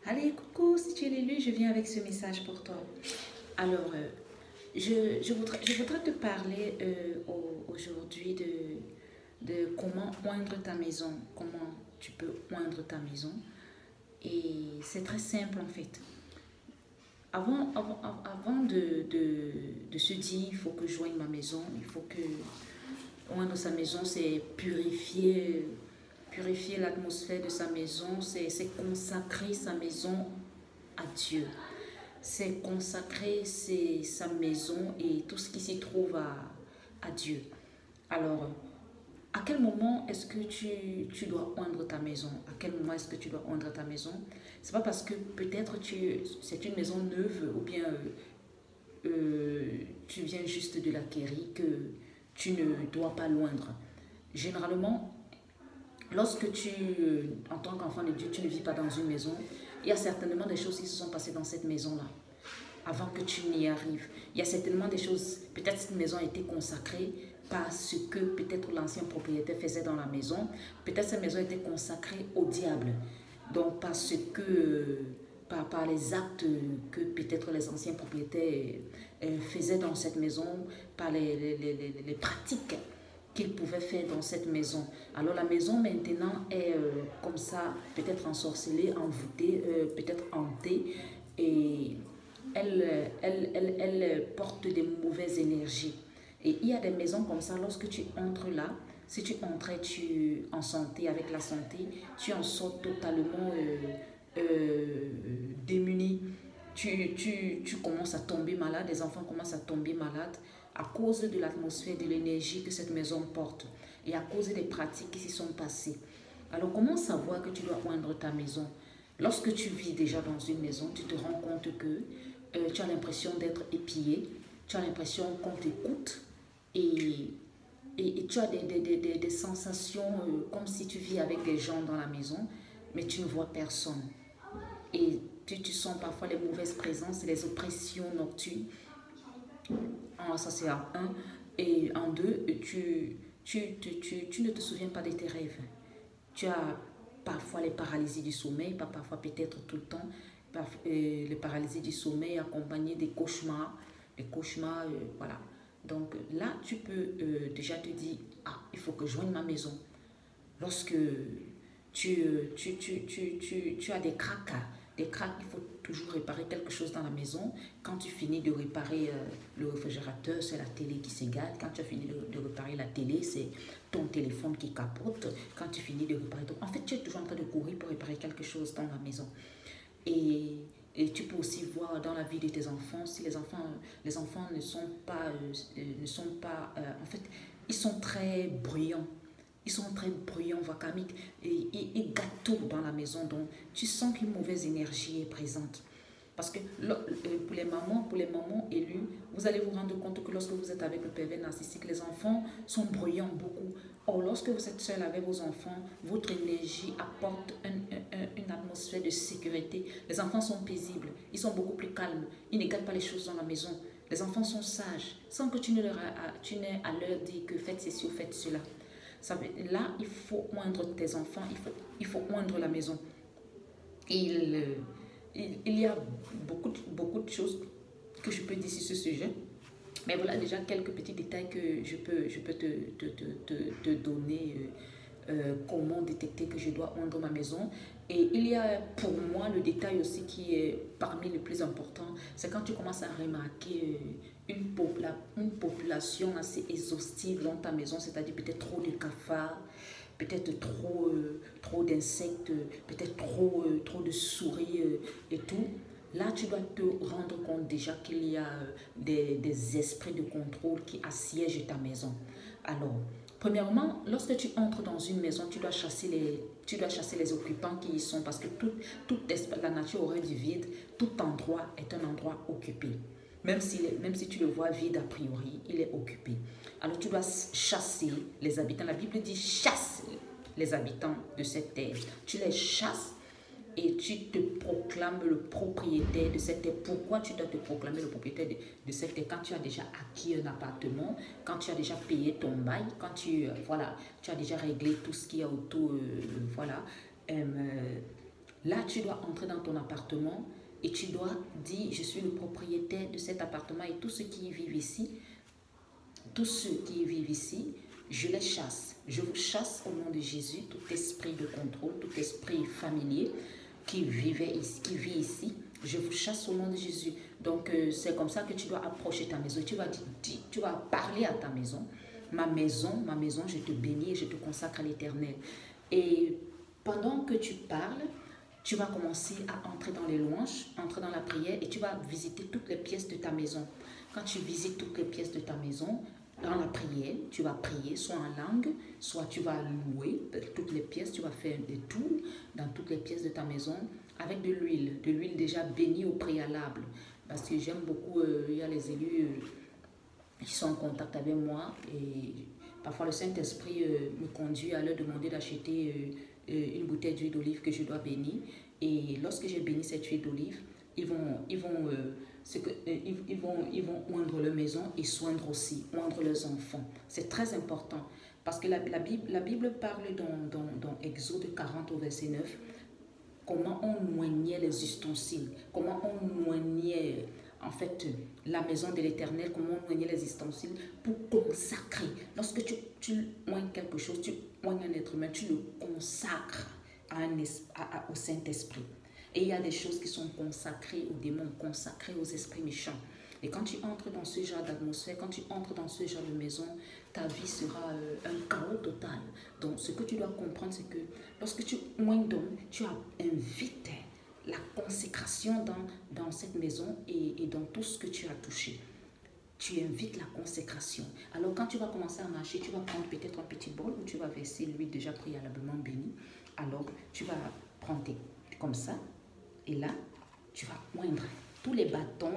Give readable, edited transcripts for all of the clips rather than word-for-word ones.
Allez, coucou, si tu l'as lu, je viens avec ce message pour toi. Alors, je voudrais te parler aujourd'hui de comment oindre ta maison, comment tu peux oindre ta maison. Et c'est très simple en fait. Avant de se dire, il faut que je joigne ma maison, il faut que oindre sa maison, c'est purifier l'atmosphère de sa maison, c'est consacrer sa maison à Dieu. C'est consacrer sa maison et tout ce qui s'y trouve à Dieu. Alors, à quel moment est-ce que tu dois oindre ta maison? À quel moment est-ce que tu dois oindre ta maison? C'est pas parce que peut-être c'est une maison neuve ou bien tu viens juste de l'acquérir que tu ne dois pas l'oindre. Généralement, lorsque en tant qu'enfant de Dieu, tu ne vis pas dans une maison, il y a certainement des choses qui se sont passées dans cette maison-là avant que tu n'y arrives. Il y a certainement des choses, peut-être cette maison a été consacrée par ce que peut-être l'ancien propriétaire faisait dans la maison. Peut-être cette maison a été consacrée au diable. Donc parce que par les actes que peut-être les anciens propriétaires faisaient dans cette maison, par les pratiques qu'ils pouvaient faire dans cette maison. Alors la maison maintenant est comme ça, peut-être ensorcelée, envoûtée, peut-être hantée, et elle porte des mauvaises énergies. Et il y a des maisons comme ça, lorsque tu entres là, si tu entrais en santé, avec la santé, tu en sors totalement démuni. Tu commences à tomber malade, les enfants commencent à tomber malades à cause de l'atmosphère, de l'énergie que cette maison porte et à cause des pratiques qui s'y sont passées. Alors comment savoir que tu dois oindre ta maison? Lorsque tu vis déjà dans une maison, tu te rends compte que tu as l'impression d'être épié, tu as l'impression qu'on t'écoute et, et tu as des sensations comme si tu vis avec des gens dans la maison, mais tu ne vois personne. Et tu sens parfois les mauvaises présences, les oppressions nocturnes. Ça c'est en un. Et en deux, tu ne te souviens pas de tes rêves. Tu as parfois les paralysies du sommeil, pas parfois, peut-être tout le temps, les paralysies du sommeil accompagnées des cauchemars. Les cauchemars, voilà. Donc là, tu peux déjà te dire, ah, il faut que je joigne ma maison. Lorsque tu as des cracks, il faut toujours réparer quelque chose dans la maison. Quand tu finis de réparer le réfrigérateur, c'est la télé qui s'égale. Quand tu as fini de réparer la télé, c'est ton téléphone qui capote. Quand tu finis de réparer... En fait, tu es toujours en train de courir pour réparer quelque chose dans la maison. Et, et tu peux aussi voir dans la vie de tes enfants, si les enfants en fait, ils sont très bruyants. Ils sont très bruyants, vacamiques et gâteaux dans la maison. Donc, tu sens qu'une mauvaise énergie est présente. Parce que pour les mamans élues, vous allez vous rendre compte que lorsque vous êtes avec le pervers narcissique, les enfants sont bruyants beaucoup. Or, lorsque vous êtes seul avec vos enfants, votre énergie apporte une atmosphère de sécurité. Les enfants sont paisibles, ils sont beaucoup plus calmes, ils ne gâtent pas les choses dans la maison. Les enfants sont sages, sans que tu n'aies à leur dire que faites ceci ou faites cela. Là, il faut oindre tes enfants, il faut oindre la maison. Il, il y a beaucoup de choses que je peux dire sur ce sujet. Mais voilà déjà quelques petits détails que je peux te donner comment détecter que je dois oindre ma maison. Et il y a pour moi le détail aussi qui est parmi les plus importants, c'est quand tu commences à remarquer une population assez exhaustive dans ta maison, c'est-à-dire peut-être trop de cafards, peut-être trop d'insectes, peut-être trop de souris et tout. Là, tu dois te rendre compte déjà qu'il y a des esprits de contrôle qui assiègent ta maison. Alors, premièrement, lorsque tu entres dans une maison, tu dois chasser les occupants qui y sont parce que la nature aurait du vide, tout endroit est un endroit occupé. Même si tu le vois vide a priori, il est occupé. Alors tu dois chasser les habitants. La Bible dit chasse les habitants de cette terre. Tu les chasses et tu te proclames le propriétaire de cette terre. Pourquoi tu dois te proclamer le propriétaire de cette terre quand tu as déjà acquis un appartement, quand tu as déjà payé ton bail, quand voilà, tu as déjà réglé tout ce qu'il y a autour, voilà. Là, tu dois entrer dans ton appartement et tu dois dire, je suis le propriétaire de cet appartement et tous ceux qui y vivent ici, tous ceux qui y vivent ici, je les chasse. Je vous chasse au nom de Jésus, tout esprit de contrôle, tout esprit familier qui vit ici. Je vous chasse au nom de Jésus. Donc, c'est comme ça que tu dois approcher ta maison. Tu vas parler à ta maison. Ma maison, je te bénis et je te consacre à l'Éternel. Et pendant que tu parles, tu vas commencer à entrer dans les louanges, entrer dans la prière et tu vas visiter toutes les pièces de ta maison. Quand tu visites toutes les pièces de ta maison, dans la prière, tu vas prier soit en langue, soit tu vas louer toutes les pièces, tu vas faire des tours dans toutes les pièces de ta maison avec de l'huile déjà bénie au préalable. Parce que j'aime beaucoup, il y a les élus qui sont en contact avec moi et parfois le Saint-Esprit me conduit à leur demander d'acheter une bouteille d'huile d'olive que je dois bénir. Et lorsque j'ai béni cette huile d'olive, ils vont oindre leur maison et soindre aussi, oindre leurs enfants. C'est très important parce que la Bible parle dans Exode 40 au verset 9, comment on oignait les ustensiles, comment on oignait en fait la maison de l'Éternel, comment on oignait les ustensiles pour consacrer. Lorsque tu oignes quelque chose, tu oignes un être humain, tu le consacres au Saint-Esprit. Et il y a des choses qui sont consacrées aux démons, consacrées aux esprits méchants. Et quand tu entres dans ce genre d'atmosphère, quand tu entres dans ce genre de maison, ta vie sera un chaos total. Donc, ce que tu dois comprendre, c'est que lorsque tu oignes donc, tu invites la consécration dans cette maison et dans tout ce que tu as touché. Tu invites la consécration. Alors, quand tu vas commencer à marcher, tu vas prendre peut-être un petit bol où tu vas verser l'huile déjà préalablement bénie. Alors, tu vas prendre comme ça. Et là, tu vas oindre tous les bâtons.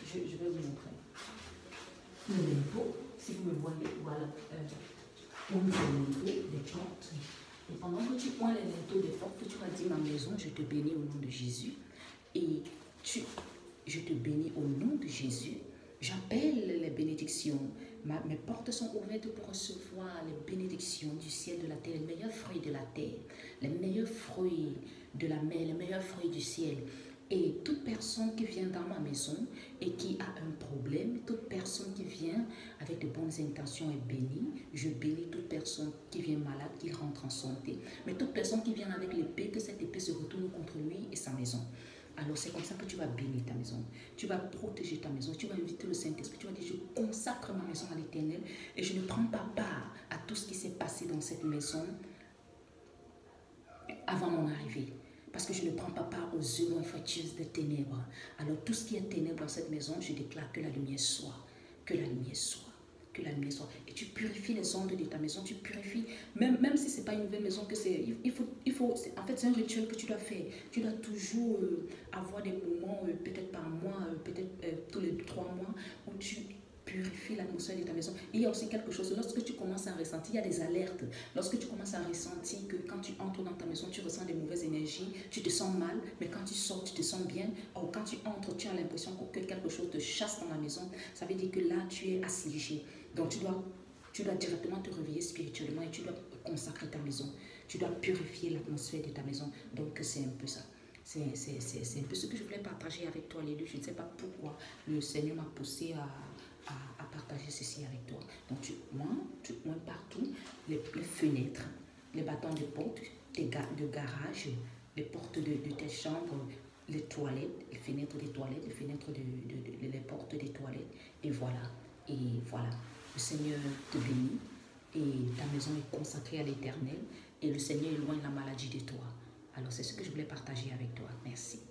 Je vais vous montrer. Le linteau, si vous me voyez, voilà. Oindre le linteau des portes. Et pendant que tu oins les linteaux des portes, tu vas dire, ma maison, je te bénis au nom de Jésus. Et je te bénis au nom de Jésus. J'appelle les bénédictions. Mes portes sont ouvertes pour recevoir les bénédictions du ciel, de la terre, les meilleurs fruits de la terre, les meilleurs fruits de la mer, les meilleurs fruits du ciel. Et toute personne qui vient dans ma maison et qui a un problème, toute personne qui vient avec de bonnes intentions est bénie. Je bénis toute personne qui vient malade, qui rentre en santé. Mais toute personne qui vient avec l'épée, que cette épée se retourne contre lui et sa maison. Alors c'est comme ça que tu vas bénir ta maison. Tu vas protéger ta maison. Tu vas inviter le Saint-Esprit. Tu vas dire, je consacre ma maison à l'Éternel et je ne prends pas part à tout ce qui s'est passé dans cette maison avant mon arrivée. Parce que je ne prends pas part aux œuvres infructueuses des ténèbres. Alors tout ce qui est ténèbres dans cette maison, je déclare que la lumière soit. Que la lumière soit. Que la lumière soit. Et tu purifies les ondes de ta maison. Tu purifies, même si ce n'est pas une nouvelle maison, que c'est, en fait c'est un rituel que tu dois faire. Tu dois toujours avoir des moments, peut-être par mois, peut-être tous les 3 mois, où tu purifies l'atmosphère de ta maison. Et il y a aussi quelque chose, lorsque tu commences à ressentir, il y a des alertes. Lorsque tu commences à ressentir que quand tu entres dans ta maison, tu ressens des mauvaises énergies, tu te sens mal, mais quand tu sors, tu te sens bien. Or, quand tu entres, tu as l'impression que quelque chose te chasse dans la maison. Ça veut dire que là, tu es assiégé. Donc, tu dois directement te réveiller spirituellement et tu dois consacrer ta maison. Tu dois purifier l'atmosphère de ta maison. Donc, c'est un peu ça. C'est un peu ce que je voulais partager avec toi, Lélu. Je ne sais pas pourquoi le Seigneur m'a poussé à partager ceci avec toi. Donc, tu oins partout les fenêtres, les bâtons de porte, de garage, les portes de tes chambres, les toilettes, les fenêtres des toilettes, les fenêtres les portes des toilettes. Et voilà. Le Seigneur te bénit et ta maison est consacrée à l'Éternel et le Seigneur éloigne la maladie de toi. Alors, c'est ce que je voulais partager avec toi. Merci.